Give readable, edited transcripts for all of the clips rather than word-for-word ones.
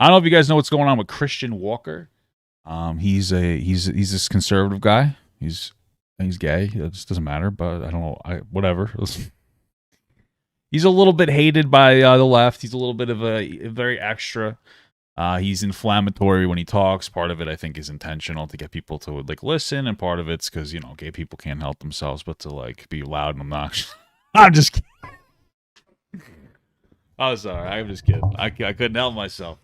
I don't know if you guys know what's going on with Christian Walker. He's this conservative guy. He's gay. It just doesn't matter, but I don't know. Whatever. He's a little bit hated by the left. He's a little bit of a very extra. He's inflammatory when he talks. Part of it, I think, is intentional to get people to like listen, and part of it's because gay people can't help themselves but to like be loud and obnoxious. I'm just kidding. Oh, sorry. I'm just kidding. I couldn't help myself.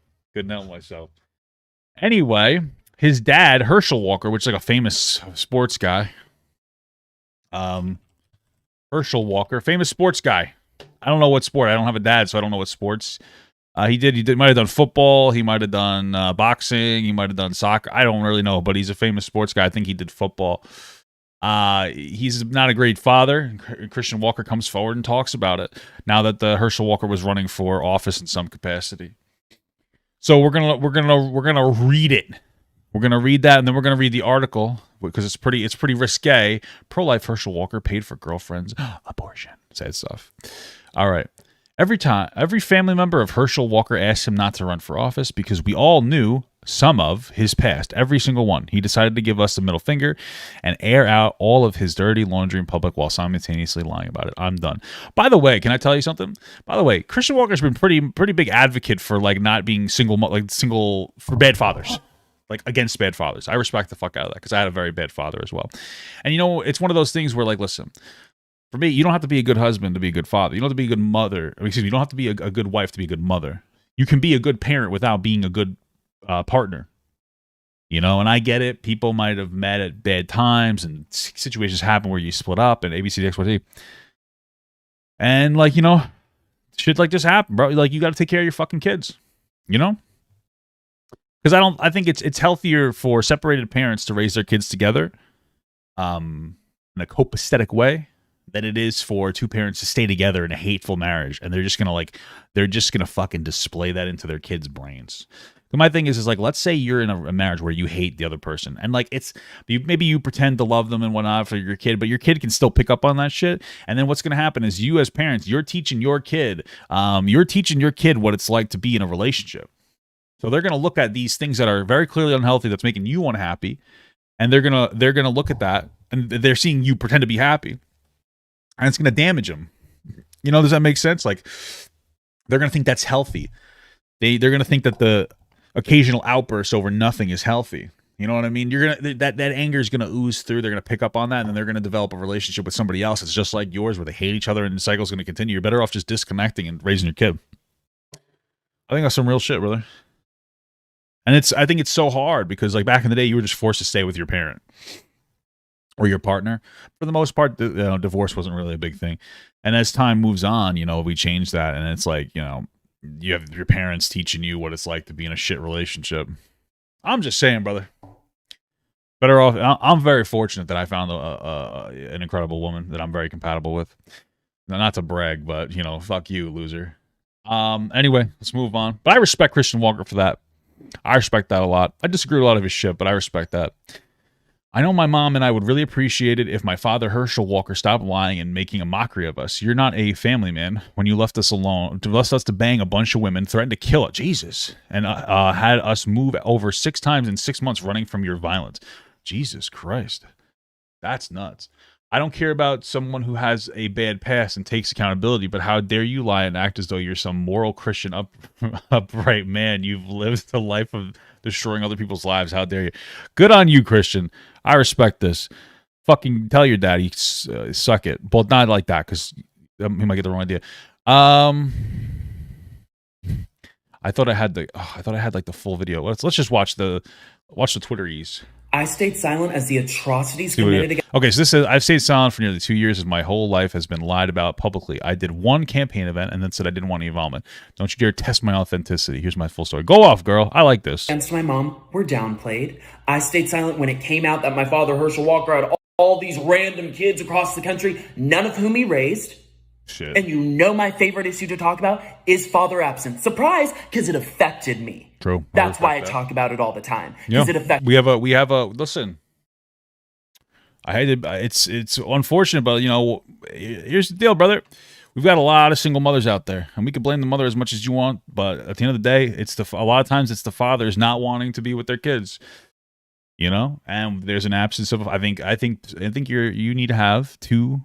Anyway, his dad, Herschel Walker, which is like a famous sports guy. Herschel Walker, famous sports guy. I don't know what sport. I don't have a dad, so I don't know what sports. He might have done football. He might have done boxing. He might have done soccer. I don't really know, but he's a famous sports guy. I think he did football. He's not a great father. Christian Walker comes forward and talks about it now that the Herschel Walker was running for office in some capacity. So we're gonna read it. We're gonna read that, and then we're gonna read the article because it's pretty risque. Pro-life Herschel Walker paid for girlfriend's abortion. Sad stuff. All right. Every family member of Herschel Walker asked him not to run for office because we all knew some of his past. Every single one. He decided to give us the middle finger and air out all of his dirty laundry in public while simultaneously lying about it. I'm done. By the way, can I tell you something? By the way, Christian Walker's been pretty big advocate for like not being single for bad fathers. Like against bad fathers. I respect the fuck out of that because I had a very bad father as well. And it's one of those things where like, listen, for me, you don't have to be a good husband to be a good father. You don't have to be a good mother. You don't have to be a good wife to be a good mother. You can be a good parent without being a good partner. And I get it. People might have met at bad times and situations happen where you split up and ABCDXYZ. And shit like this happen, bro. Like you got to take care of your fucking kids, Because I think it's healthier for separated parents to raise their kids together in a copacetic way than it is for two parents to stay together in a hateful marriage, and they're just gonna fucking display that into their kids' brains. But my thing is like, let's say you're in a marriage where you hate the other person, and like maybe you pretend to love them and whatnot for your kid, but your kid can still pick up on that shit. And then what's gonna happen is you as parents, you're teaching your kid what it's like to be in a relationship. So they're gonna look at these things that are very clearly unhealthy, that's making you unhappy, and they're gonna look at that, and they're seeing you pretend to be happy. And it's going to damage them. Does that make sense? Like, they're going to think that's healthy. They're going to think that the occasional outburst over nothing is healthy. You know what I mean? That anger is going to ooze through. They're going to pick up on that, and then they're going to develop a relationship with somebody else that's just like yours, where they hate each other, and the cycle's going to continue. You're better off just disconnecting and raising your kid. I think that's some real shit, brother. And I think it's so hard because, like, back in the day, you were just forced to stay with your parent or your partner. For the most part, divorce wasn't really a big thing. And as time moves on, we change that, and it's like, you have your parents teaching you what it's like to be in a shit relationship. I'm just saying, brother. Better off. I'm very fortunate that I found an incredible woman that I'm very compatible with. Now, not to brag, but fuck you, loser. Anyway, let's move on. But I respect Christian Walker for that. I respect that a lot. I disagree with a lot of his shit, but I respect that. I know my mom and I would really appreciate it if my father, Herschel Walker, stopped lying and making a mockery of us. You're not a family man when you left us alone, left us to bang a bunch of women, threatened to kill it, Jesus, and had us move over 6 times in 6 months running from your violence. Jesus Christ. That's nuts. I don't care about someone who has a bad past and takes accountability, but how dare you lie and act as though you're some moral Christian upright man. You've lived the life of destroying other people's lives. How dare you? Good on you, Christian. I respect this. Fucking tell your daddy, suck it. But not like that, because he might get the wrong idea. I thought I had like the full video. Let's just watch the Twitteries. I stayed silent as the atrocities committed against... Okay, so this says, I've stayed silent for nearly 2 years as my whole life has been lied about publicly. I did one campaign event and then said I didn't want any involvement. Don't you dare test my authenticity. Here's my full story. Go off, girl. I like this. Against my mom were downplayed. I stayed silent when it came out that my father, Herschel Walker, had all these random kids across the country, none of whom he raised. Shit. And my favorite issue to talk about is father absence. Surprise, because it affected me. True. That's why I talk about it all the time. Yeah. It affected. We have a listen. It's unfortunate, but here's the deal, brother. we've got a lot of single mothers out there, and we can blame the mother as much as you want, but at the end of the day, it's a lot of times it's the fathers not wanting to be with their kids. You know, and there's an absence of. I think you need to have two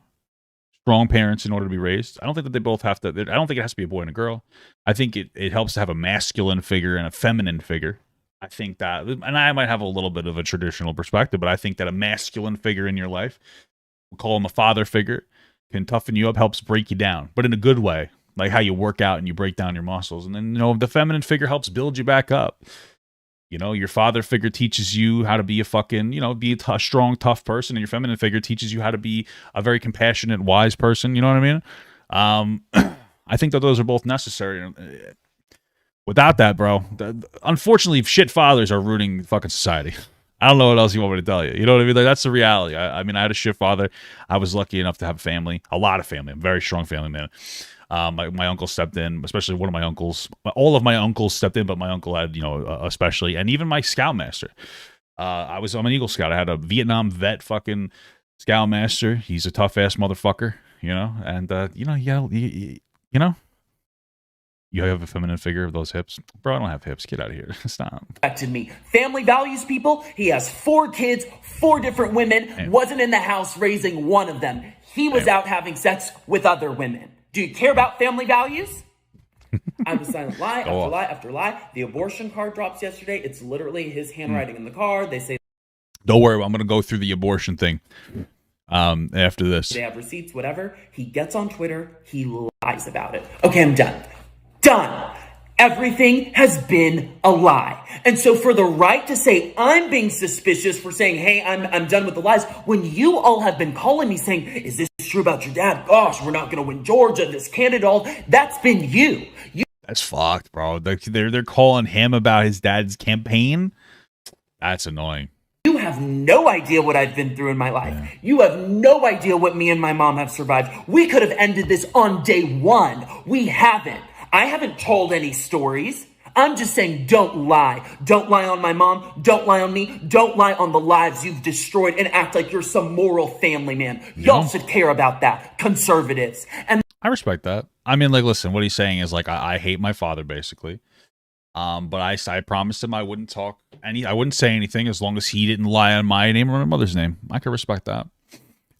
strong parents in order to be raised. I don't think that they both have to. I don't think it has to be a boy and a girl. I think it helps to have a masculine figure and a feminine figure. I think that, and I might have a little bit of a traditional perspective, but I think that a masculine figure in your life, we'll call him a father figure, can toughen you up, helps break you down, but in a good way, like how you work out and you break down your muscles. And then, the feminine figure helps build you back up. Your father figure teaches you how to be a fucking, be a strong, tough person. And your feminine figure teaches you how to be a very compassionate, wise person. You know what I mean? I think that those are both necessary. Without that, bro, unfortunately, shit fathers are ruining fucking society. I don't know what else you want me to tell you. You know what I mean? Like, that's the reality. I mean, I had a shit father. I was lucky enough to have a family, a lot of family. I'm a very strong family man. My uncle stepped in, especially one of my uncles. All of my uncles stepped in, but my uncle had, especially, and even my scoutmaster. I'm an Eagle Scout. I had a Vietnam vet fucking scoutmaster. He's a tough ass motherfucker, and you have a feminine figure of those hips, bro. I don't have hips. Get out of here. Stop. Affected me. Family values people. He has 4 kids, 4 different women. Damn. Wasn't in the house raising one of them. He was out having sex with other women. Do you care about family values? I was silent. Lie after lie after lie. The abortion card drops yesterday. It's literally his handwriting in the card. They say, don't worry, I'm going to go through the abortion thing after this. They have receipts, whatever. He gets on Twitter. He lies about it. Okay, I'm done. Done. Everything has been a lie. And so for the right to say I'm being suspicious for saying, hey, I'm done with the lies, when you all have been calling me saying, is this true about your dad? Gosh, we're not going to win Georgia, this candidate, all that's been you. That's fucked, bro. They're calling him about his dad's campaign. That's annoying. You have no idea what I've been through in my life. Yeah. You have no idea what me and my mom have survived. We could have ended this on day 1. We haven't. I haven't told any stories. I'm just saying, don't lie. Don't lie on my mom. Don't lie on me. Don't lie on the lives you've destroyed and act like you're some moral family man. Y'all should care about that. Conservatives. And I respect that. I mean, like, listen, what he's saying is like, I hate my father, basically. But I promised him I wouldn't say anything as long as he didn't lie on my name or my mother's name. I can respect that.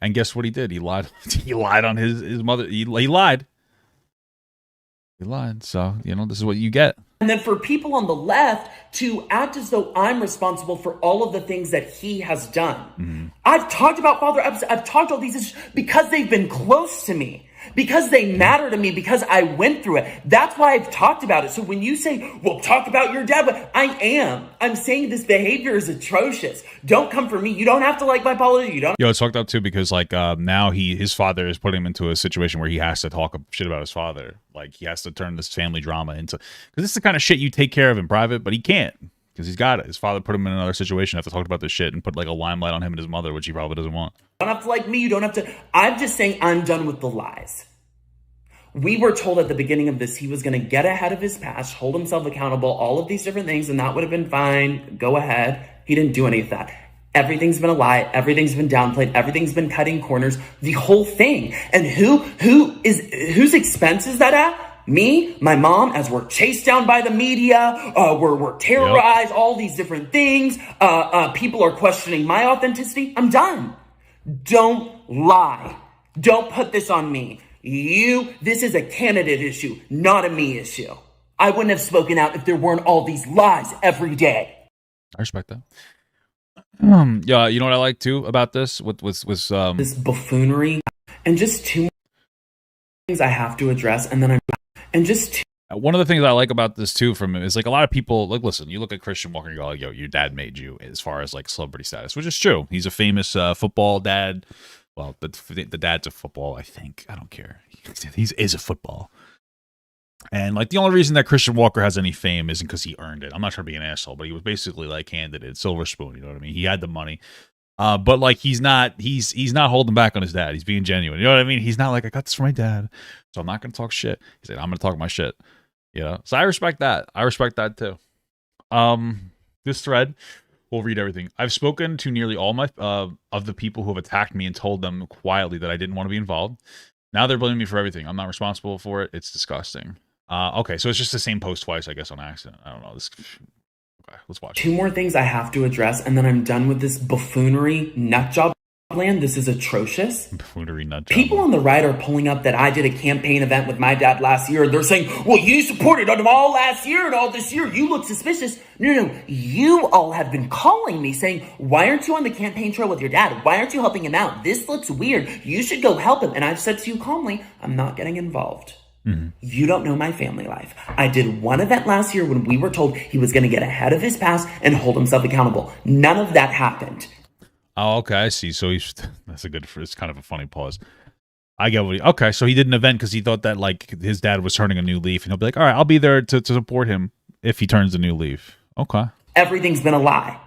And guess what he did? He lied. He lied on his mother. He lied. He lied. So, this is what you get. And then for people on the left to act as though I'm responsible for all of the things that he has done. Mm-hmm. I've talked about father episodes. I've talked all these issues because they've been close to me. Because they matter to me, because I went through it. That's why I've talked about it. So when you say, well, talk about your dad, but I'm saying this behavior is atrocious. Don't come for me. You don't have to like my apology. You don't. Yo, it's fucked up too, because now his father is putting him into a situation where he has to talk shit about his father. Like, he has to turn this family drama into, because this is the kind of shit you take care of in private, but he can't. Because he's got it. His father put him in another situation, have to talk about this shit and put like a limelight on him and his mother, which he probably doesn't want. You don't have to like me. You don't have to. I'm just saying I'm done with the lies. We were told at the beginning of this he was going to get ahead of his past, hold himself accountable, all of these different things, and that would have been fine. Go ahead. He didn't do any of that. Everything's been a lie. Everything's been downplayed. Everything's been cutting corners. The whole thing. And whose expense is that at? Me, my mom, as we're chased down by the media, we're terrorized, all these different things. People are questioning my authenticity. I'm done. Don't lie. Don't put this on me. This is a candidate issue, not a me issue. I wouldn't have spoken out if there weren't all these lies every day. I respect that. Yeah, you know what I like too about this? This buffoonery, and just 2 things I have to address, and then one of the things I like about this too from him is like a lot of people like, listen, you look at Christian Walker and you go, like, yo, your dad made you as far as like celebrity status, which is true. He's a famous football dad. Well, the dad's a football, I think. I don't care. He is a football. And like the only reason that Christian Walker has any fame isn't because he earned it. I'm not trying to be an asshole, but he was basically like handed it, silver spoon. You know what I mean? He had the money. But like he's not holding back on his dad. He's being genuine. You know what I mean? He's not like, I got this from my dad, so I'm not gonna talk shit. He said, I'm gonna talk my shit. You know? So I respect that. I respect that too. This thread, we'll read everything. I've spoken to nearly all my of the people who have attacked me and told them quietly that I didn't want to be involved. Now they're blaming me for everything. I'm not responsible for it. It's disgusting. Okay, so it's just the same post twice, I guess, on accident. I don't know. Okay, let's watch. Two more things I have to address, and then I'm done with this buffoonery nutjob land. This is atrocious. Buffoonery nutjob. People on the right are pulling up that I did a campaign event with my dad last year, and they're saying, well, you supported them all last year and all this year. You look suspicious. No. You all have been calling me saying, why aren't you on the campaign trail with your dad? Why aren't you helping him out? This looks weird. You should go help him. And I've said to you calmly, I'm not getting involved. Mm-hmm. You don't know my family life. I did one event last year when we were told he was going to get ahead of his past and hold himself accountable. None of that happened. Oh, okay, I see. So it's kind of a funny pause. I get okay, so he did an event because he thought that like his dad was turning a new leaf, and he'll be like, all right, I'll be there to support him if he turns a new leaf. Okay. Everything's been a lie.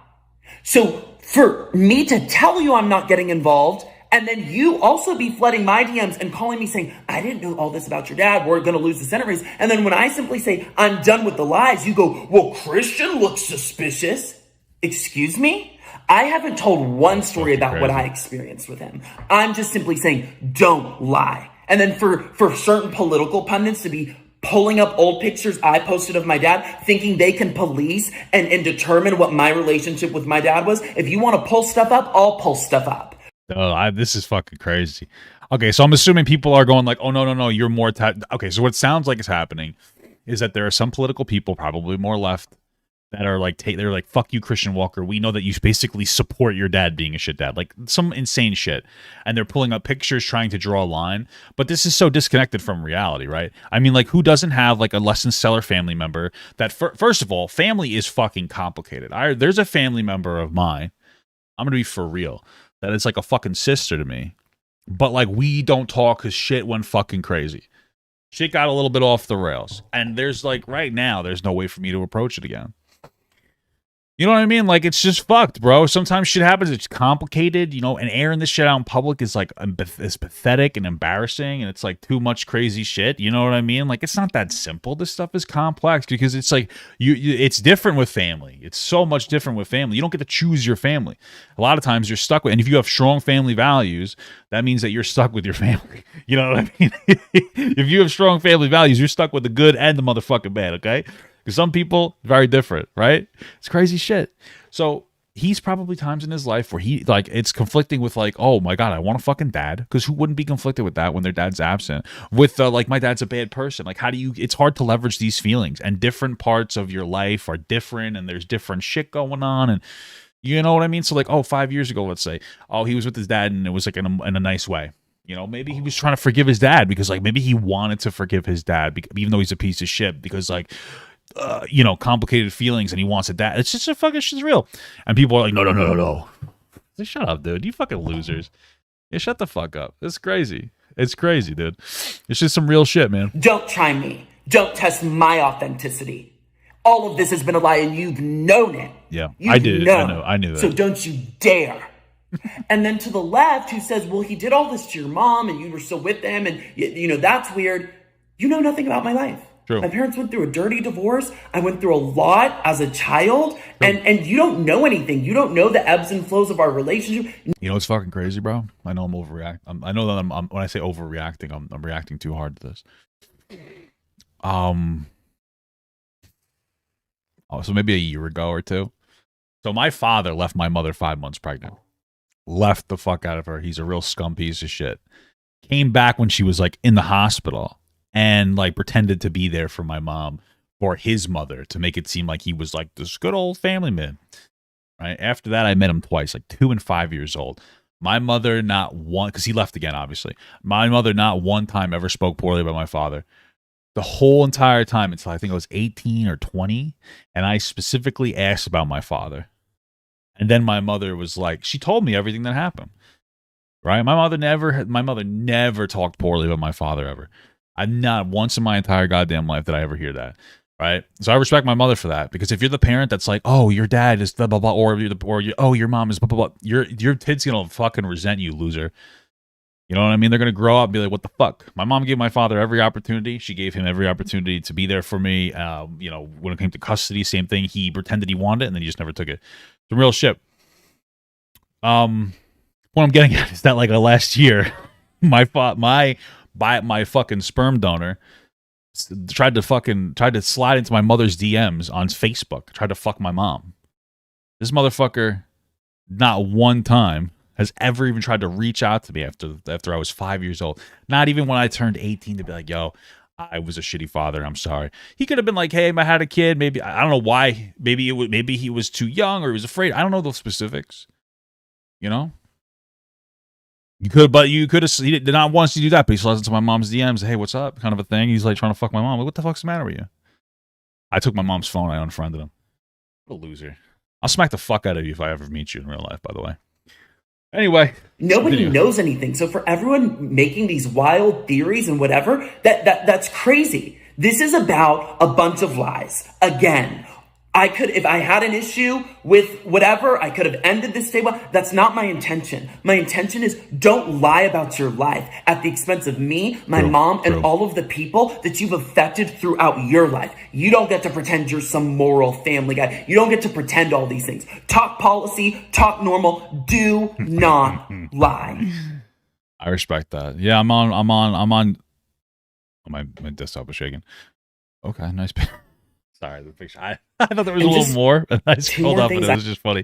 So for me to tell you I'm not getting involved, and then you also be flooding my DMs and calling me saying, I didn't know all this about your dad. We're going to lose the Senate race. And then when I simply say, I'm done with the lies, you go, well, Christian looks suspicious. Excuse me? I haven't told one story about what I experienced with him. I'm just simply saying, don't lie. And then for certain political pundits to be pulling up old pictures I posted of my dad, thinking they can police and determine what my relationship with my dad was. If you want to pull stuff up, I'll pull stuff up. Oh, this is fucking crazy. Okay, so I'm assuming people are going like, oh, no, you're more... Okay, so what sounds like is happening is that there are some political people, probably more left, that are like, they're like, fuck you, Christian Walker. We know that you basically support your dad being a shit dad. Like, some insane shit. And they're pulling up pictures trying to draw a line. But this is so disconnected from reality, right? I mean, like, who doesn't have, like, a less than stellar family member that, first of all, family is fucking complicated. There's a family member of mine, I'm going to be for real, that is like a fucking sister to me. But, like, we don't talk because shit went fucking crazy. Shit got a little bit off the rails. And there's, like, right now, there's no way for me to approach it again. You know what I mean? Like, it's just fucked, bro. Sometimes shit happens. It's complicated, you know, and airing this shit out in public is, like, is pathetic and embarrassing, and it's, like, too much crazy shit. You know what I mean? Like, it's not that simple. This stuff is complex because it's, like, it's different with family. It's so much different with family. You don't get to choose your family. A lot of times you're stuck with, and if you have strong family values, that means that you're stuck with your family. You know what I mean? If you have strong family values, you're stuck with the good and the motherfucking bad, okay? Because some people, very different, right? It's crazy shit. So he's probably times in his life where he, like, it's conflicting with, like, oh my God, I want a fucking dad. Because who wouldn't be conflicted with that when their dad's absent? With, like, my dad's a bad person. Like, how do you, it's hard to leverage these feelings. And different parts of your life are different. And there's different shit going on. And you know what I mean? So, like, 5 years ago, let's say, he was with his dad and it was, like, in a nice way. You know, maybe he was trying to forgive his dad because, like, maybe he wanted to forgive his dad, even though he's a piece of shit, because, like, you know, complicated feelings and he wants a dad. It's just a fucking shit's real. And people are like, no. Say, shut up, dude. You fucking losers. Yeah, shut the fuck up. It's crazy. It's crazy, dude. It's just some real shit, man. Don't try me. Don't test my authenticity. All of this has been a lie and you've known it. Yeah, I did. I knew that. So don't you dare. And then to the left, who says, well, he did all this to your mom and you were still with them and, you know, that's weird. You know nothing about my life. True. My parents went through a dirty divorce. I went through a lot as a child. And you don't know anything. You don't know the ebbs and flows of our relationship. You know what's fucking crazy, bro? I know I'm overreacting. I know that I'm when I say overreacting, I'm reacting too hard to this. So maybe a year ago or two. So my father left my mother 5 months pregnant. Left the fuck out of her. He's a real scum piece of shit. Came back when she was, like, in the hospital. And, like, pretended to be there for my mom or his mother to make it seem like he was, like, this good old family man. Right? After that, I met him twice, like 2 and 5 years old. My mother, not one, because he left again, obviously. My mother, not one time ever spoke poorly about my father. The whole entire time until I think I was 18 or 20. And I specifically asked about my father. And then my mother was like, she told me everything that happened. Right? My mother never talked poorly about my father ever. I'm not once in my entire goddamn life did I ever hear that, right? So I respect my mother for that, because if you're the parent that's like, oh, your dad is blah blah blah, or your mom is blah blah blah, your kid's gonna fucking resent you, loser. You know what I mean? They're gonna grow up and be like, what the fuck? My mom gave my father every opportunity. She gave him every opportunity to be there for me. You know, when it came to custody, same thing. He pretended he wanted it, and then he just never took it. Some real shit. What I'm getting at is that, like, last year, my my fucking sperm donor tried to slide into my mother's DMs on Facebook, tried to fuck my mom. This motherfucker, not one time, has ever even tried to reach out to me after I was 5 years old. Not even when I turned 18 to be like, yo, I was a shitty father. I'm sorry. He could have been like, hey, I had a kid. Maybe I don't know why. Maybe he was too young or he was afraid. I don't know those specifics. You know. You could have. He did not want to do that. But he slides into my mom's DMs. Hey, what's up? Kind of a thing. He's like trying to fuck my mom. Like, what the fuck's the matter with you? I took my mom's phone. I unfriended him. What a loser. I'll smack the fuck out of you if I ever meet you in real life. By the way. Anyway, nobody knows anything. So for everyone making these wild theories and whatever, that's crazy. This is about a bunch of lies. Again, I could, if I had an issue with whatever, I could have ended this day. That's not my intention. My intention is don't lie about your life at the expense of me, my mom, and all of the people that you've affected throughout your life. You don't get to pretend you're some moral family guy. You don't get to pretend all these things. Talk policy, talk normal. Do not lie. I respect that. Yeah, I'm on. Oh, my desktop is shaking. Okay, nice. Sorry, the picture. I thought there was a little more, and I scrolled up, and it was just funny.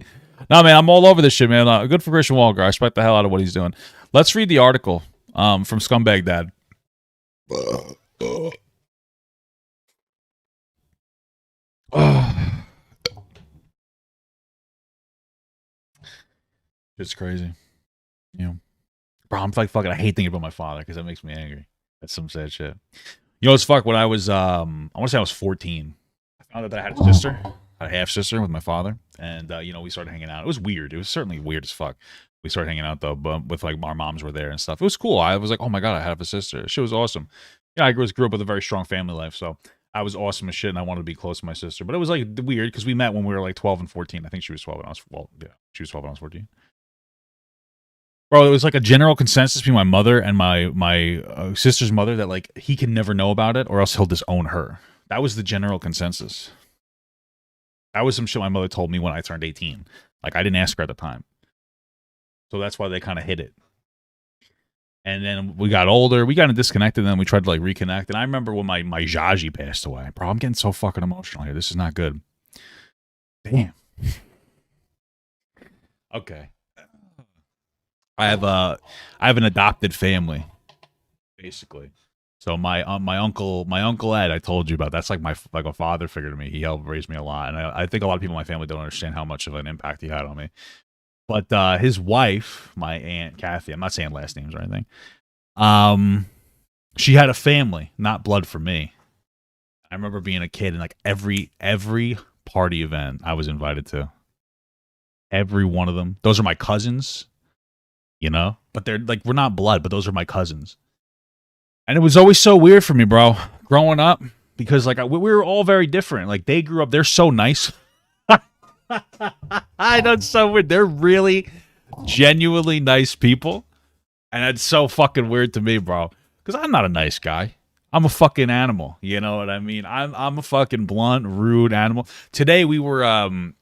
No, man, I'm all over this shit, man. Good for Christian Walker. I respect the hell out of what he's doing. Let's read the article from Scumbag Dad. It's crazy. You know, bro, I'm like fucking. I hate thinking about my father because that makes me angry. That's some sad shit. You know, it's fuck. When I was, I want to say I was 14. I found out that I had a sister, a half sister with my father, and you know, we started hanging out. It was weird. It was certainly weird as fuck. We started hanging out though, but with like our moms were there and stuff. It was cool. I was like, oh my god, I have a sister. She was awesome. Yeah, I grew up with a very strong family life, so I was awesome as shit, and I wanted to be close to my sister. But it was like weird because we met when we were like 12 and 14. I think she was 12 and I was she was 12 and I was 14. Bro, it was like a general consensus between my mother and my sister's mother that like he can never know about it or else he'll disown her. That was the general consensus. That was some shit my mother told me when I turned 18. Like, I didn't ask her at the time. So that's why they kind of hid it. And then we got older. We got disconnected, and then we tried to, like, reconnect. And I remember when my Jaji passed away. Bro, I'm getting so fucking emotional here. This is not good. Damn. Okay. I have an adopted family, basically. So my uncle Ed, I told you about. That's like a father figure to me. He helped raise me a lot, and I think a lot of people in my family don't understand how much of an impact he had on me. But his wife, my aunt Kathy, I'm not saying last names or anything. She had a family, not blood for me. I remember being a kid and like every party event I was invited to. Every one of them. Those are my cousins, you know, but they're like we're not blood, but those are my cousins. And it was always so weird for me, bro, growing up, because like we were all very different. Like they grew up, they're so nice. I know it's so weird. They're really genuinely nice people, and it's so fucking weird to me, bro. Because I'm not a nice guy. I'm a fucking animal. You know what I mean? I'm a fucking blunt, rude animal. Today we were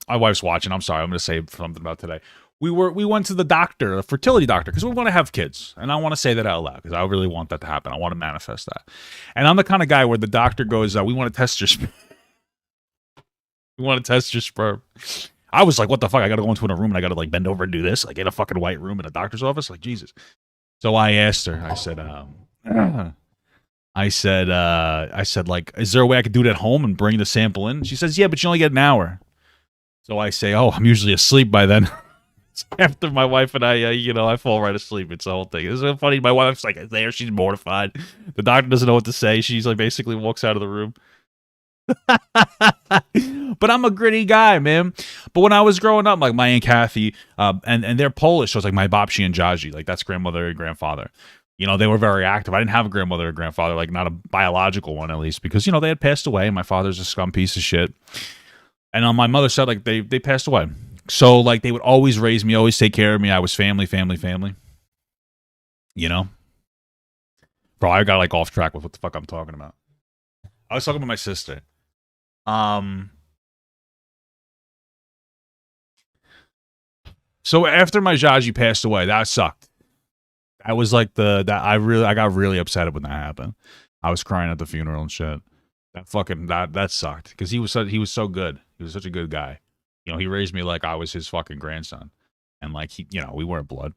my wife's watching. I'm sorry. I'm gonna say something about today. We went to the doctor, the fertility doctor, because we want to have kids. And I want to say that out loud because I really want that to happen. I want to manifest that. And I'm the kind of guy where the doctor goes, we want to test your sperm. We want to test your sperm. I was like, what the fuck? I got to go into a room and I got to like bend over and do this, like in a fucking white room in a doctor's office? Like, Jesus. So I asked her, I said, like, is there a way I could do it at home and bring the sample in? She says, yeah, but you only get an hour. So I say, oh, I'm usually asleep by then. After my wife and I, I fall right asleep. It's the whole thing. It's so funny. My wife's like there. She's mortified. The doctor doesn't know what to say. She's like basically walks out of the room. But I'm a gritty guy, man. But when I was growing up, like my Aunt Kathy, and they're Polish, so it's like my Babci and Jaji, like that's grandmother and grandfather. You know, they were very active. I didn't have a grandmother or grandfather, like not a biological one at least, because they had passed away. And my father's a scum piece of shit. And on my mother's side, like they passed away. So, like, they would always raise me, always take care of me. I was family. You know? Bro, I got, like, off track with what the fuck I'm talking about. I was talking about my sister. So, after my Jaji passed away, that sucked. I was like I got really upset when that happened. I was crying at the funeral and shit. That sucked because he was so good. He was such a good guy. You know, he raised me like I was his fucking grandson, and like we weren't blood.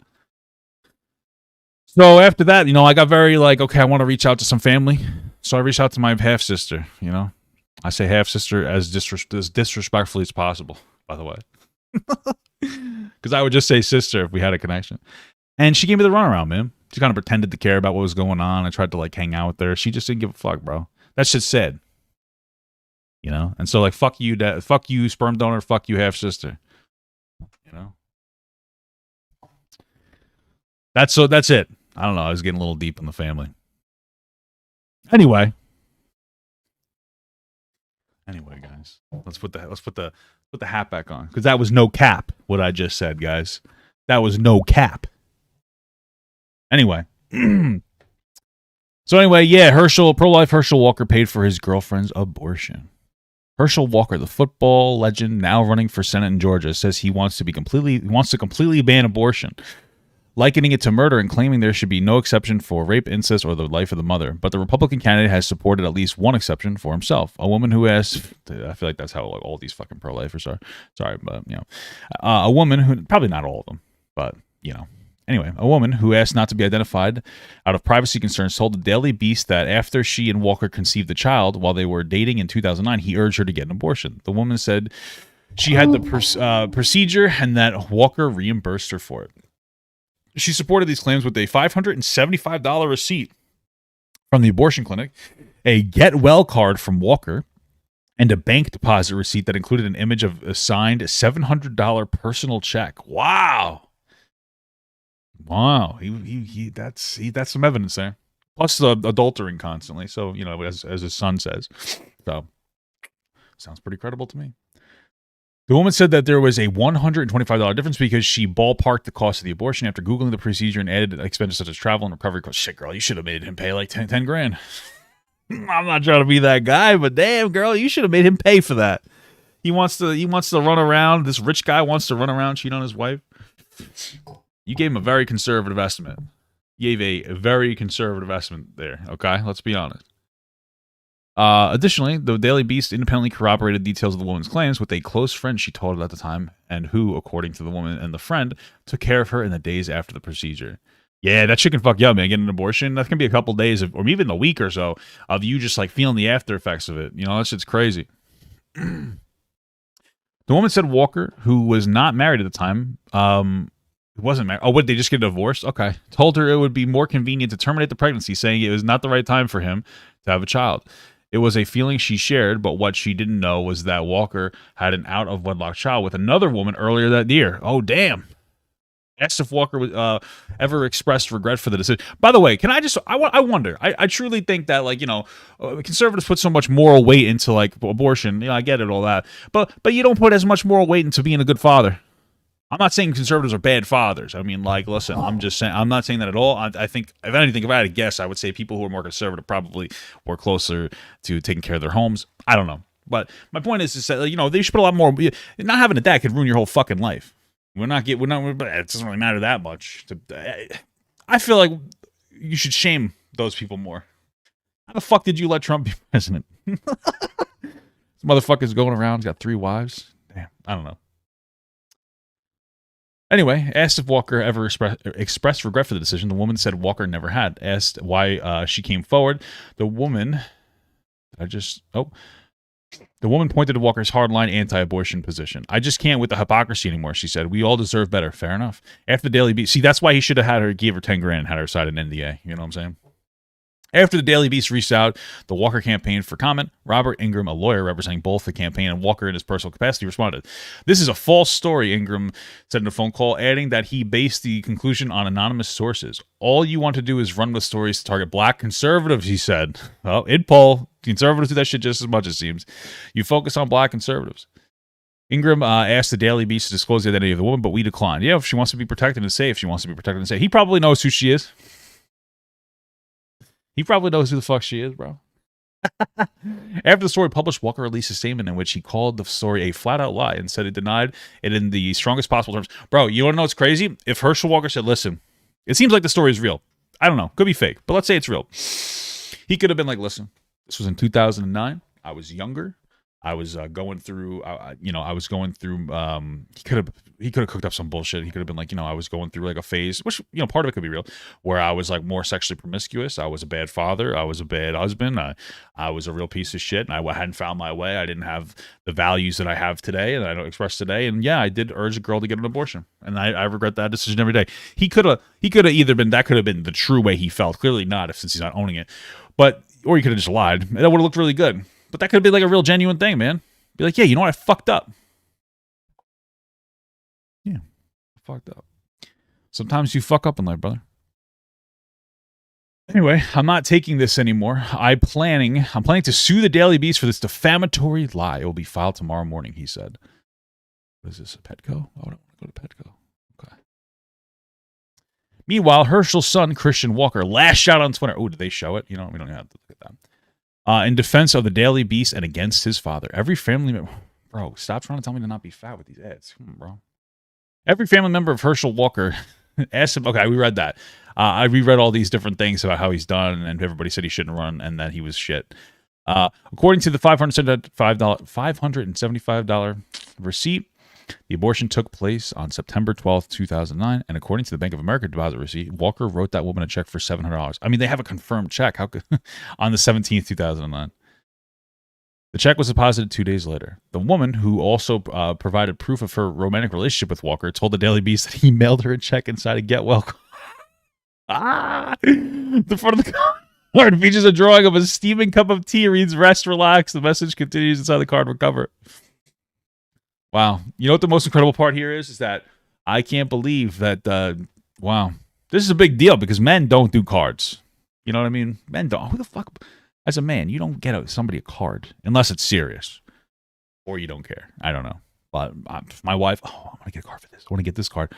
So after that, I got very like, okay, I want to reach out to some family. So I reached out to my half sister. I say half sister as disrespectfully as possible. By the way, because I would just say sister if we had a connection. And she gave me the runaround, man. She kind of pretended to care about what was going on. I tried to like hang out with her. She just didn't give a fuck, bro. That shit said. And so like, fuck you, dad, fuck you, sperm donor, fuck you, half sister. That's it. I don't know. I was getting a little deep in the family. Anyway, guys, let's put the hat back on because that was no cap. What I just said, guys, that was no cap. Anyway, so anyway, yeah, pro-life Herschel Walker paid for his girlfriend's abortion. Herschel Walker, the football legend now running for Senate in Georgia, says he wants to completely ban abortion, likening it to murder and claiming there should be no exception for rape, incest, or the life of the mother. But the Republican candidate has supported at least one exception for himself. A woman who asked, I feel like that's how all these fucking pro-lifers are. Sorry, but, a woman who, probably not all of them, but, Anyway, a woman who asked not to be identified out of privacy concerns told the Daily Beast that after she and Walker conceived the child while they were dating in 2009, he urged her to get an abortion. The woman said she had the procedure and that Walker reimbursed her for it. She supported these claims with a $575 receipt from the abortion clinic, a Get Well card from Walker, and a bank deposit receipt that included an image of a signed $700 personal check. Wow. That's some evidence there. Plus the adultering constantly. So, as his son says. So, sounds pretty credible to me. The woman said that there was a $125 difference because she ballparked the cost of the abortion after Googling the procedure and added expenses such as travel and recovery costs. Shit, girl, you should have made him pay like 10 grand. I'm not trying to be that guy, but damn, girl, you should have made him pay for that. He wants to run around. This rich guy wants to run around, cheat on his wife. You gave him a very conservative estimate. You gave a very conservative estimate there, okay? Let's be honest. Additionally, the Daily Beast independently corroborated details of the woman's claims with a close friend she told at the time and who, according to the woman and the friend, took care of her in the days after the procedure. Yeah, that shit can fuck you up, man. Getting an abortion, that can be a couple days or even a week or so of you just like feeling the after effects of it. That shit's crazy. The woman said Walker, who was not married at the time, who wasn't married. Oh, would they just get divorced? Okay. Told her it would be more convenient to terminate the pregnancy, saying it was not the right time for him to have a child. It was a feeling she shared, but what she didn't know was that Walker had an out-of-wedlock child with another woman earlier that year. Oh, damn. Asked if Walker ever expressed regret for the decision. By the way, I wonder. I truly think that, conservatives put so much moral weight into, abortion. I get it, all that. But you don't put as much moral weight into being a good father. I'm not saying conservatives are bad fathers. I mean, listen, I'm just saying, I'm not saying that at all. I think, if anything, if I had to guess, I would say people who are more conservative probably were closer to taking care of their homes. I don't know. But my point is that, they should put a lot more, not having a dad could ruin your whole fucking life. It doesn't really matter that much. I feel like you should shame those people more. How the fuck did you let Trump be president? This motherfucker's going around, he's got 3 wives. Damn, I don't know. Anyway, asked if Walker ever expressed regret for the decision. The woman said Walker never had. Asked why she came forward. The woman pointed to Walker's hardline anti-abortion position. I just can't with the hypocrisy anymore, she said. We all deserve better. Fair enough. After the Daily Beast, see, that's why he should have gave her 10 grand and had her sign an NDA. You know what I'm saying? After the Daily Beast reached out, the Walker campaign for comment, Robert Ingram, a lawyer representing both the campaign and Walker in his personal capacity, responded. This is a false story, Ingram said in a phone call, adding that he based the conclusion on anonymous sources. All you want to do is run with stories to target black conservatives, he said. Well, in poll, conservatives do that shit just as much, it seems. You focus on black conservatives. Ingram asked the Daily Beast to disclose the identity of the woman, but we declined. Yeah, if she wants to be protected and safe, she wants to be protected and safe. He probably knows who she is. He probably knows who the fuck she is, bro. After the story published, Walker released a statement in which he called the story a flat-out lie and said it denied it in the strongest possible terms. Bro, you want to know what's crazy? If Herschel Walker said, listen, It seems like the story is real. I don't know. Could be fake, but let's say it's real. He could have been like, listen, this was in 2009. I was younger. I was going through, I was going through, he could have cooked up some bullshit. He could have been like, I was going through like a phase, which, part of it could be real, where I was like more sexually promiscuous. I was a bad father. I was a bad husband. I was a real piece of shit, and I hadn't found my way. I didn't have the values that I have today and I don't express today. And yeah, I did urge a girl to get an abortion, and I regret that decision every day. He could have either been, that could have been the true way he felt. Clearly not, since he's not owning it. Or he could have just lied. And that would have looked really good. But that could have been like a real genuine thing, man. Be like, yeah, you know what? I fucked up. Yeah, I fucked up. Sometimes you fuck up in life, brother. Anyway, I'm not taking this anymore. I'm planning to sue the Daily Beast for this defamatory lie. It will be filed tomorrow morning, he said. What is this, a Petco? Oh, I don't want to go to Petco. Okay. Meanwhile, Herschel's son, Christian Walker, lashed out on Twitter. Oh, did they show it? We don't have to look at that. In defense of the Daily Beast and against his father. Every family member... Bro, stop trying to tell me to not be fat with these ads. Come on, bro. Every family member of Herschel Walker asked him... Okay, we read that. I reread all these different things about how he's done, and everybody said he shouldn't run and that he was shit. According to the $575 receipt, the abortion took place on September 12th, 2009, and according to the Bank of America deposit receipt, Walker wrote that woman a check for $700. I mean, they have a confirmed check. How could on the 17th, 2009? The check was deposited 2 days later. The woman, who also provided proof of her romantic relationship with Walker, told the Daily Beast that he mailed her a check inside a get well card. The front of the card features a drawing of a steaming cup of tea. Reads, "Rest, relax." The message continues inside the card recover. Wow. You know what the most incredible part here is that I can't believe that, wow. This is a big deal because men don't do cards. You know what I mean? Men don't. Who the fuck? As a man, you don't get somebody a card unless it's serious. Or you don't care. I don't know. But my wife, I want to get a card for this. I want to get this card.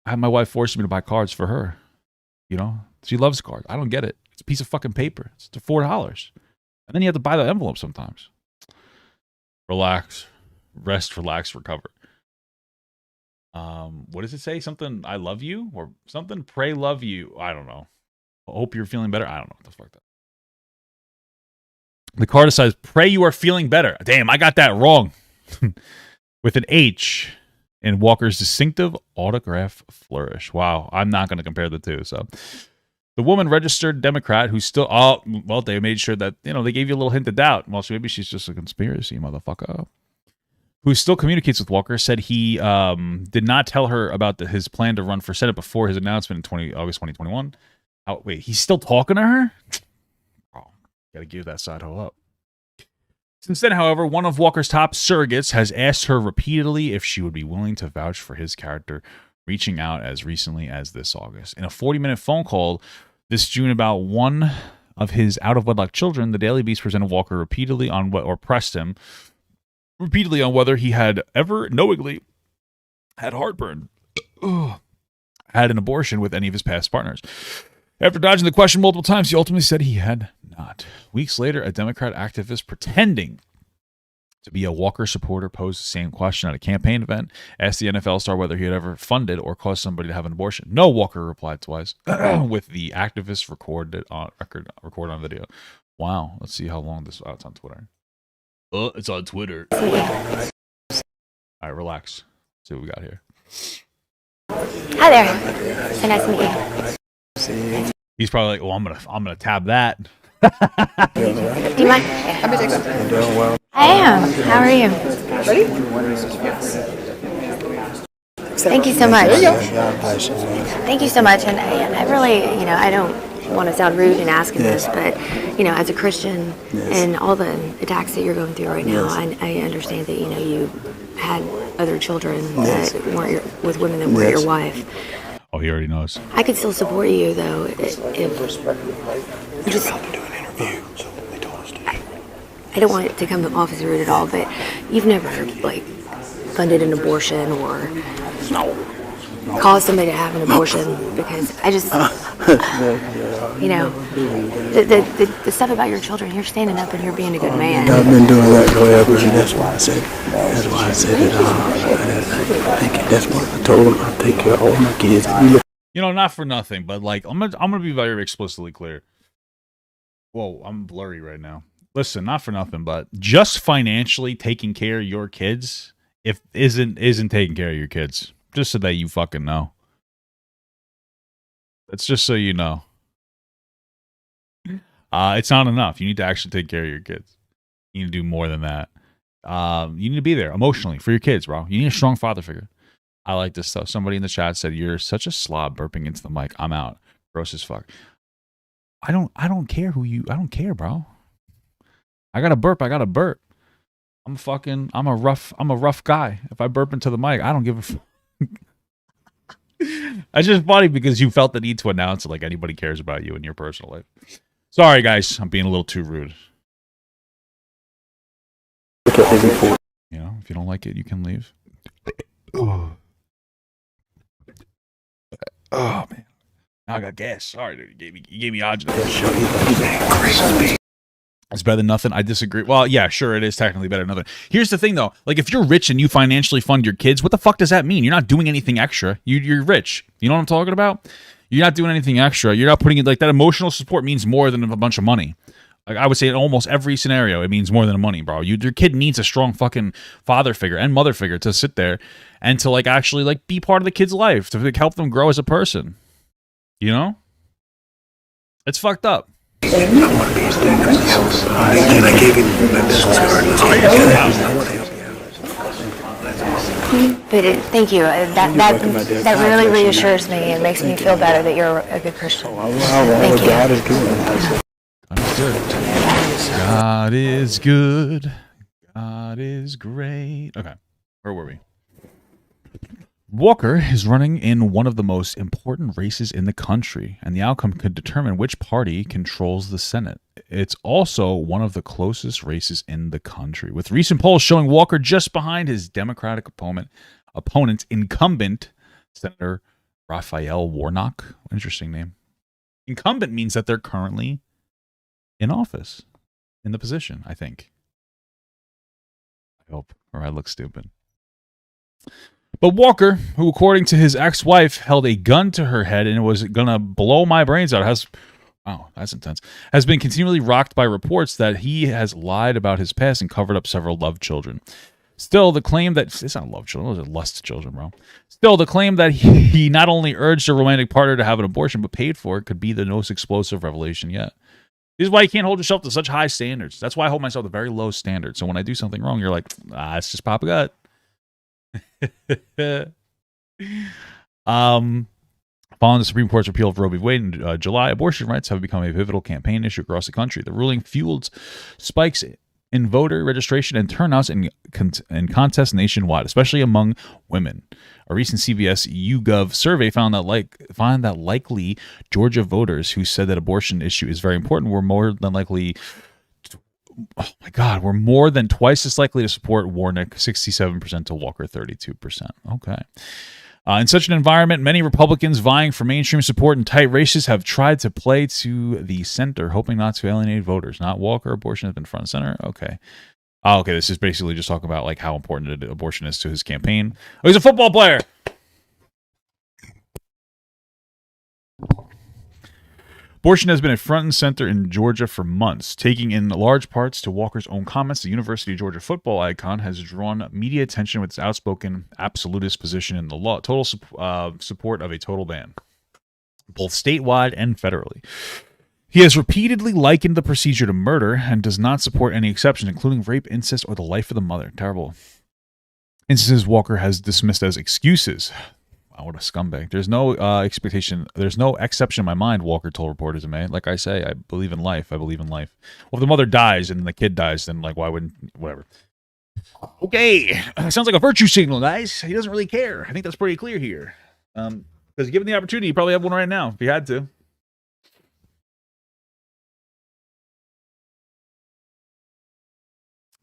I had my wife forcing me to buy cards for her. She loves cards. I don't get it. It's a piece of fucking paper. It's $4. And then you have to buy the envelope sometimes. Relax. Rest, relax, recover. What does it say? Something, I love you? Or something? Pray, love you. I don't know. Hope you're feeling better. I don't know what the fuck that. The card says, "Pray you are feeling better." Damn, I got that wrong. With an H in Walker's distinctive autograph flourish. Wow, I'm not going to compare the two. So the woman, registered Democrat, who's still, they made sure that, they gave you a little hint of doubt. Well, so maybe she's just a conspiracy motherfucker. Who still communicates with Walker, said he did not tell her about his plan to run for Senate before his announcement in August 2021. Oh, wait, he's still talking to her? Oh, gotta give that side hoe up. Since then, however, one of Walker's top surrogates has asked her repeatedly if she would be willing to vouch for his character, reaching out as recently as this August. In a 40-minute phone call this June about one of his out-of-wedlock children, the Daily Beast presented Walker repeatedly on pressed him repeatedly on whether he had ever knowingly had heartburn, had an abortion with any of his past partners. After dodging the question multiple times, he ultimately said he had not. Weeks later, a Democrat activist pretending to be a Walker supporter posed the same question at a campaign event, asked the NFL star whether he had ever funded or caused somebody to have an abortion. No, Walker replied twice, with the activist recorded on video. Wow, let's see how long this. It's on Twitter. It's on Twitter. All right, relax. See what we got here. Hi there. So nice to meet you. He's probably like, "Oh, I'm gonna tab that." Do you mind? I'm doing well. I am. How are you? Ready? Thank you so much. Thank you so much. And I really, I don't want to sound rude in asking this, but as a Christian and all the attacks that you're going through right now, I understand that you had other children that weren't with women that weren't your wife. Oh, he already knows. I could still support you though if We just about to do an interview, so they told us to. I don't want it to come off as rude at all, but you've never funded an abortion or caused somebody to have an abortion, because I just, the stuff about your children, you're standing up and you're being a good man. I've been doing that forever, and that's why I said it. That's what I told them. I'll take care of all my kids. not for nothing, but like I'm gonna be very explicitly clear. Whoa, I'm blurry right now. Listen, not for nothing, but just financially taking care of your kids if isn't taking care of your kids. Just so that you fucking know. That's just so you know. It's not enough. You need to actually take care of your kids. You need to do more than that. You need to be there emotionally for your kids, bro. You need a strong father figure. I like this stuff. Somebody in the chat said, "You're such a slob burping into the mic." I'm out. Gross as fuck. I don't care I don't care, bro. I gotta burp. I gotta burp. I'm a rough guy. If I burp into the mic, I don't give a fuck. That's just funny because you felt the need to announce it like anybody cares about you in your personal life. Sorry, guys. I'm being a little too rude. If you don't like it, you can leave. Oh, man. Now I got gas. Sorry, dude. You gave me oxygen. It's better than nothing. I disagree. Well, yeah, sure, it is technically better than nothing. Here's the thing, though. Like, if you're rich and you financially fund your kids, what the fuck does that mean? You're not doing anything extra. You're rich. You know what I'm talking about? You're not doing anything extra. You're not putting it like that. Emotional support means more than a bunch of money. Like, I would say in almost every scenario, it means more than money, bro. Your kid needs a strong fucking father figure and mother figure to sit there and to like actually like be part of the kid's life, to like, help them grow as a person. You know? It's fucked up. And I gave him my business card. But thank you. That really reassures me and makes me feel better that you're a good Christian. Thank you. God is good. God is good. God is great. Okay, where were we? Walker is running in one of the most important races in the country, and the outcome could determine which party controls the Senate. It's also one of the closest races in the country, with recent polls showing Walker just behind his Democratic opponent, incumbent Senator Raphael Warnock. Interesting name. Incumbent means that they're currently in office, in the position, I think. I hope, or I look stupid. But Walker, who according to his ex-wife held a gun to her head and was gonna blow my brains out, that's intense, has been continually rocked by reports that he has lied about his past and covered up several love children. Still, the claim that it's not love children, those are lust children, bro. Still, the claim that he not only urged a romantic partner to have an abortion but paid for it could be the most explosive revelation yet. This is why you can't hold yourself to such high standards. That's why I hold myself to very low standards. So when I do something wrong, you're like, it's just pop a gut. Following the Supreme Court's repeal of Roe v. Wade in July, abortion rights have become a pivotal campaign issue across the country. The ruling fueled spikes in voter registration and turnouts in contests nationwide, especially among women. A recent CBS YouGov survey found that likely Georgia voters who said that abortion issue is very important were more than twice as likely to support Warnock, 67% to Walker, 32%. Okay. In such an environment, many Republicans vying for mainstream support in tight races have tried to play to the center, hoping not to alienate voters. Not Walker. Abortion has been front and center. Okay. Okay, this is basically just talking about like how important abortion is to his campaign. Oh, he's a football player. Abortion has been at front and center in Georgia for months, taking in large parts to Walker's own comments. The University of Georgia football icon has drawn media attention with its outspoken absolutist position in the law, total support of a total ban, both statewide and federally. He has repeatedly likened the procedure to murder and does not support any exceptions, including rape, incest, or the life of the mother. Terrible instances Walker has dismissed as excuses. Wow, what a scumbag. There's no expectation. There's no exception in my mind, Walker told reporters in May. Like I say, I believe in life. I believe in life. Well, if the mother dies and the kid dies, then like why wouldn't, whatever. Okay. Sounds like a virtue signal, guys. He doesn't really care. I think that's pretty clear here. Because given the opportunity, you probably have one right now if you had to.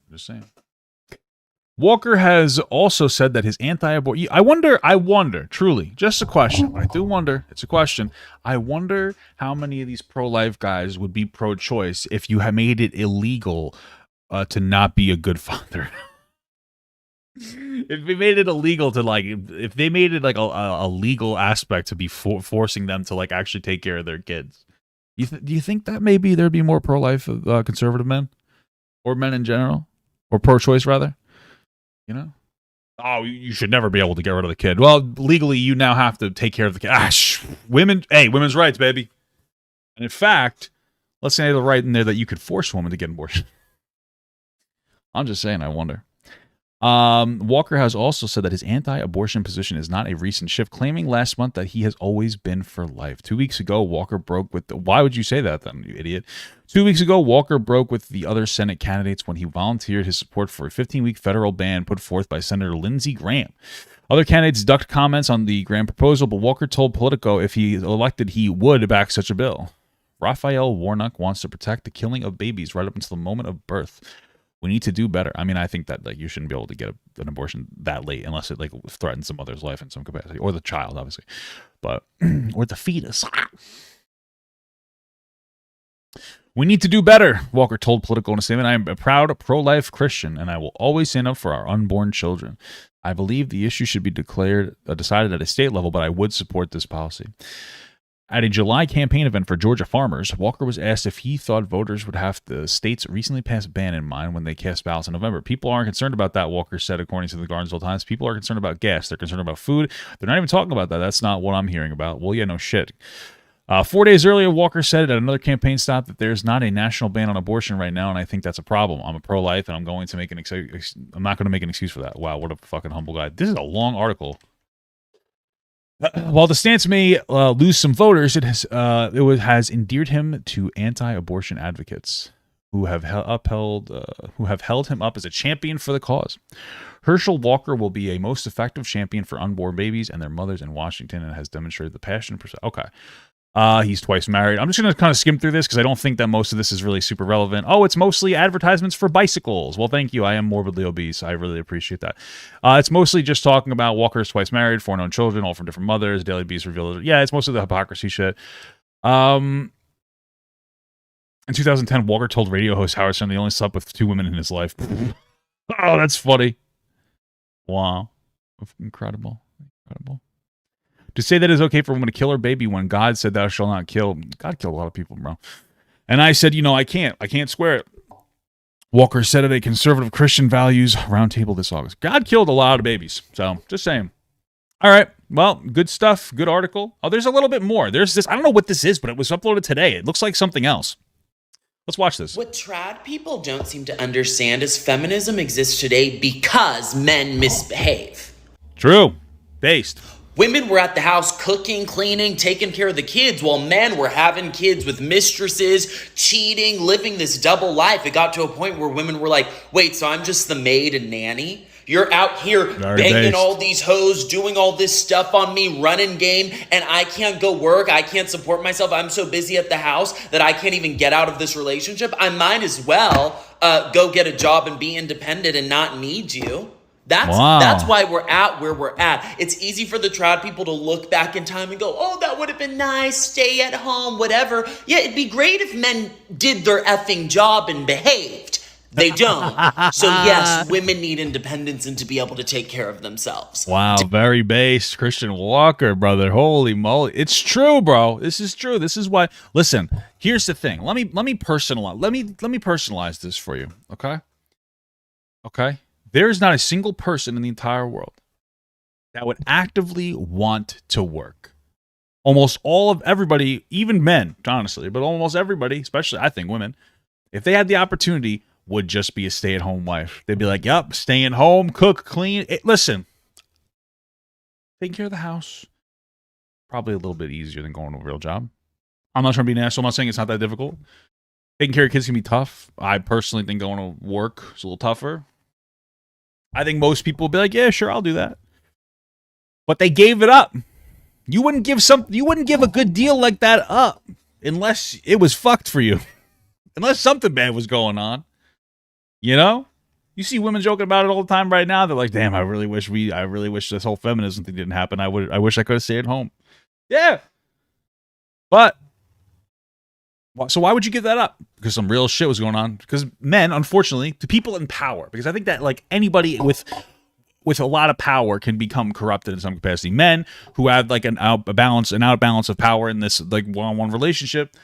Just saying. Walker has also said that his anti-abortion... I wonder, truly, just a question. I do wonder. It's a question. I wonder how many of these pro-life guys would be pro-choice if you had made it illegal to not be a good father. If they made it illegal to like, if they made it like a legal aspect to be forcing them to like actually take care of their kids, do you think that maybe there'd be more pro-life conservative men, or men in general, or pro-choice rather? You know, oh, you should never be able to get rid of the kid. Well, legally, you now have to take care of the kid. Women, hey, women's rights, baby. And in fact, let's say the right in there that you could force women to get an abortion. I'm just saying, I wonder. Walker has also said that his anti-abortion position is not a recent shift, claiming last month that he has always been for life. 2 weeks ago, Walker broke with why would you say that then, you idiot? 2 weeks ago, Walker broke with the other Senate candidates when he volunteered his support for a 15-week federal ban put forth by Senator Lindsey Graham. Other candidates ducked comments on the Graham proposal, but Walker told Politico if he elected, he would back such a bill. Raphael Warnock wants to protect the killing of babies right up until the moment of birth. We need to do better. I mean, I think that like you shouldn't be able to get an abortion that late unless it like threatens the mother's life in some capacity, or the child, obviously, but or the fetus. We need to do better, Walker told Politico in a statement. I am a proud pro-life Christian, and I will always stand up for our unborn children. I believe the issue should be decided at a state level, but I would support this policy. At a July campaign event for Georgia farmers, Walker was asked if he thought voters would have the state's recently passed ban in mind when they cast ballots in November. People aren't concerned about that, Walker said, according to the Gardensville Times. People are concerned about gas. They're concerned about food. They're not even talking about that. That's not what I'm hearing about. Well, yeah, no shit. 4 days earlier, Walker said at another campaign stop that there's not a national ban on abortion right now, and I think that's a problem. I'm a pro-life, and I'm going to make I'm not going to make an excuse for that. Wow, what a fucking humble guy. This is a long article. While the stance may lose some voters, it has endeared him to anti-abortion advocates who have held him up as a champion for the cause. Herschel Walker will be a most effective champion for unborn babies and their mothers in Washington, and has demonstrated the passion. Okay. He's twice married. I'm just going to kind of skim through this because I don't think that most of this is really super relevant. Oh, it's mostly advertisements for bicycles. Well, thank you. I am morbidly obese. I really appreciate that. It's mostly just talking about Walker's twice married, 4 known children, all from different mothers. Daily Beast revealed. Yeah, it's mostly the hypocrisy shit. In 2010, Walker told radio host Howard Stern he only slept with 2 women in his life. Oh, that's funny. Wow. Incredible. To say that it's okay for a woman to kill her baby when God said thou shalt not kill. God killed a lot of people, bro. And I said, I can't square it. Walker said at a conservative Christian values roundtable this August. God killed a lot of babies. So, just saying. All right. Well, good stuff. Good article. Oh, there's a little bit more. There's this. I don't know what this is, but it was uploaded today. It looks like something else. Let's watch this. What trad people don't seem to understand is feminism exists today because men misbehave. True. Based. Women were at the house cooking, cleaning, taking care of the kids, while men were having kids with mistresses, cheating, living this double life. It got to a point where women were like, wait, so I'm just the maid and nanny? You're out here banging all these hoes, doing all this stuff on me, running game, and I can't go work. I can't support myself. I'm so busy at the house that I can't even get out of this relationship. I might as well go get a job and be independent and not need you. That's why we're at where we're at. It's easy for the trad people to look back in time and go, oh, that would have been nice, stay at home, whatever. Yeah, it'd be great if men did their effing job and behaved. They don't. So yes, women need independence and to be able to take care of themselves. Wow, very based. Christian Walker, brother. Holy moly. It's true, bro. This is true. This is why. Listen, here's the thing. Let me personalize. Let me personalize this for you. Okay? There is not a single person in the entire world that would actively want to work. Almost all of everybody, even men, honestly, but almost everybody, especially I think women, if they had the opportunity, would just be a stay-at-home wife. They'd be like, yep, staying home, cook, clean. Listen, taking care of the house, probably a little bit easier than going to a real job. I'm not trying to be an asshole. I'm not saying it's not that difficult. Taking care of kids can be tough. I personally think going to work is a little tougher. I think most people will be like, yeah, sure, I'll do that. But they gave it up. You wouldn't give a good deal like that up unless it was fucked for you. Unless something bad was going on. You know? You see women joking about it all the time right now. They're like, damn, I really wish this whole feminism thing didn't happen. I wish I could have stayed home. Yeah. But so why would you give that up? Because some real shit was going on. Because men, unfortunately, the people in power, because I think that like anybody with with a lot of power can become corrupted in some capacity. Men who have like an outbalance of power in this like one-on-one relationship,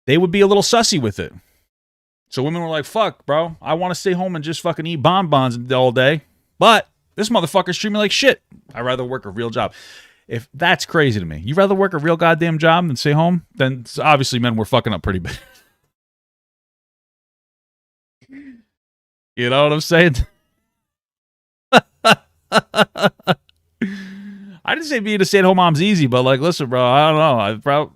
they would be a little sussy with it. So women were like, fuck, bro, I want to stay home and just fucking eat bonbons all day. But this motherfucker's treating me like shit. I'd rather work a real job. If that's crazy to me. You'd rather work a real goddamn job than stay home? Then obviously men were fucking up pretty bad. You know what I'm saying? I didn't say being a stay-at-home mom's easy, but like, listen, bro, I don't know.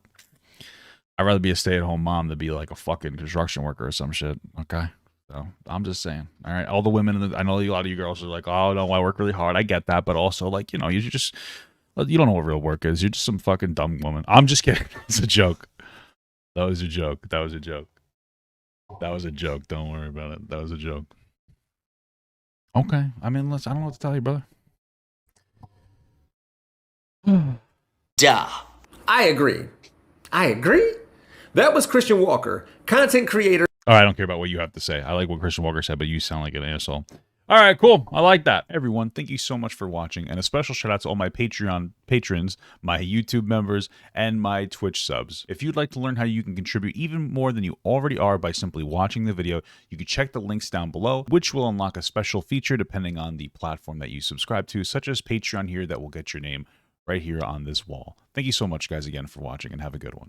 I'd rather be a stay-at-home mom than be like a fucking construction worker or some shit. Okay, so I'm just saying. All right, all the women, I know a lot of you girls are like, oh no, I work really hard. I get that, but also like, you know, you don't know what real work is. You're just some fucking dumb woman. I'm just kidding. It's a joke. That was a joke. That was a joke. That was a joke. Don't worry about it. That was a joke. Okay. I mean, I don't know what to tell you, brother. Duh. I agree. That was Christian Walker, content creator. All right, I don't care about what you have to say. I like what Christian Walker said, but you sound like an asshole. All right, cool. I like that. Everyone, thank you so much for watching. And a special shout out to all my Patreon patrons, my YouTube members, and my Twitch subs. If you'd like to learn how you can contribute even more than you already are by simply watching the video, you can check the links down below, which will unlock a special feature depending on the platform that you subscribe to, such as Patreon here that will get your name right here on this wall. Thank you so much, guys, again for watching, and have a good one.